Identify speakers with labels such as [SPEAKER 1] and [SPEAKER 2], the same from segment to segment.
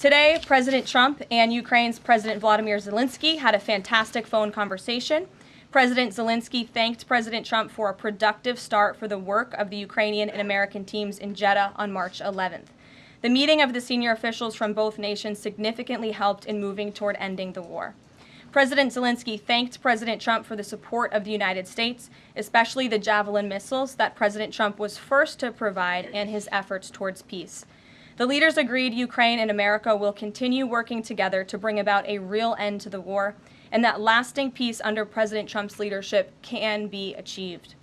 [SPEAKER 1] Today, President Trump and Ukraine's President Volodymyr Zelensky had a fantastic phone conversation. President Zelensky thanked President Trump for a productive start for the work of the Ukrainian and American teams in Jeddah on March 11th. The meeting of the senior officials from both nations significantly helped in moving toward ending the war. President Zelensky thanked President Trump for the support of the United States, especially the Javelin missiles that President Trump was first to provide and his efforts towards peace. The leaders agreed Ukraine and America will continue working together to bring about a real end to the war, and that lasting peace under President Trump's leadership can be achieved.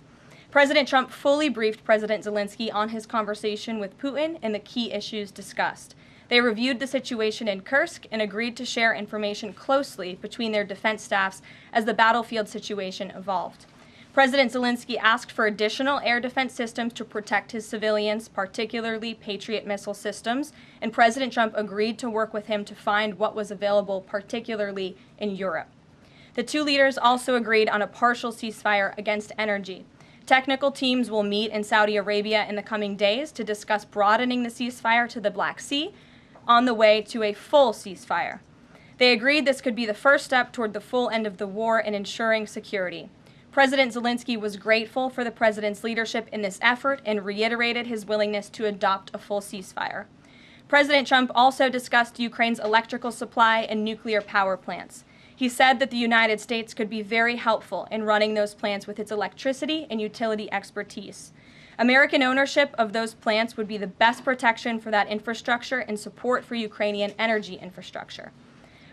[SPEAKER 1] President Trump fully briefed President Zelensky on his conversation with Putin and the key issues discussed. They reviewed the situation in Kursk and agreed to share information closely between their defense staffs as the battlefield situation evolved. President Zelensky asked for additional air defense systems to protect his civilians, particularly Patriot missile systems, and President Trump agreed to work with him to find what was available, particularly in Europe. The two leaders also agreed on a partial ceasefire against energy. Technical teams will meet in Saudi Arabia in the coming days to discuss broadening the ceasefire to the Black Sea on the way to a full ceasefire. They agreed this could be the first step toward the full end of the war and ensuring security. President Zelensky was grateful for the president's leadership in this effort and reiterated his willingness to adopt a full ceasefire. President Trump also discussed Ukraine's electrical supply and nuclear power plants. He said that the United States could be very helpful in running those plants with its electricity and utility expertise. American ownership of those plants would be the best protection for that infrastructure and support for Ukrainian energy infrastructure.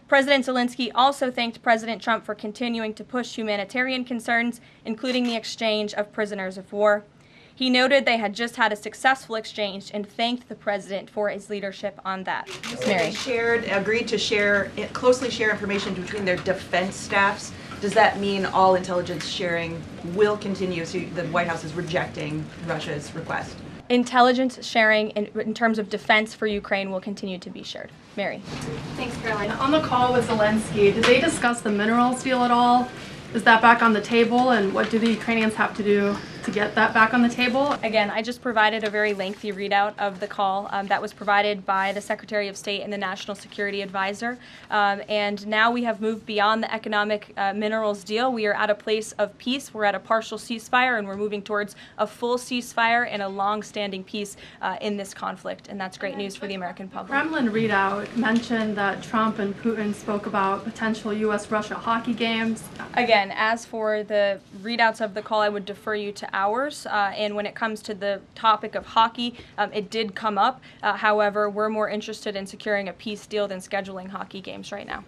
[SPEAKER 1] President Zelensky also thanked President Trump for continuing to push humanitarian concerns, including the exchange of prisoners of war. He noted they had just had a successful exchange and thanked the president for his leadership on that.
[SPEAKER 2] Mary. They agreed to closely share information between their defense staffs. Does that mean all intelligence sharing will continue? So the White House is rejecting Russia's request.
[SPEAKER 1] Intelligence sharing in terms of defense for Ukraine will continue to be shared. Mary.
[SPEAKER 3] Thanks, Caroline. On the call with Zelensky, did they discuss the minerals deal at all? Is that back on the table, and what do the Ukrainians have to do to get that back on the table?
[SPEAKER 1] Again, I just provided a very lengthy readout of the call that was provided by the Secretary of State and the National Security Advisor. And now we have moved beyond the economic minerals deal. We are at a place of peace. We're at a partial ceasefire, and we're moving towards a full ceasefire and a long-standing peace in this conflict. And that's great news for the American public.
[SPEAKER 3] Kremlin readout mentioned that Trump and Putin spoke about potential U.S.-Russia hockey games.
[SPEAKER 1] Again, as for the readouts of the call, I would defer you to ours. And when it comes to the topic of hockey, it did come up. However, we're more interested in securing a peace deal than scheduling hockey games right now.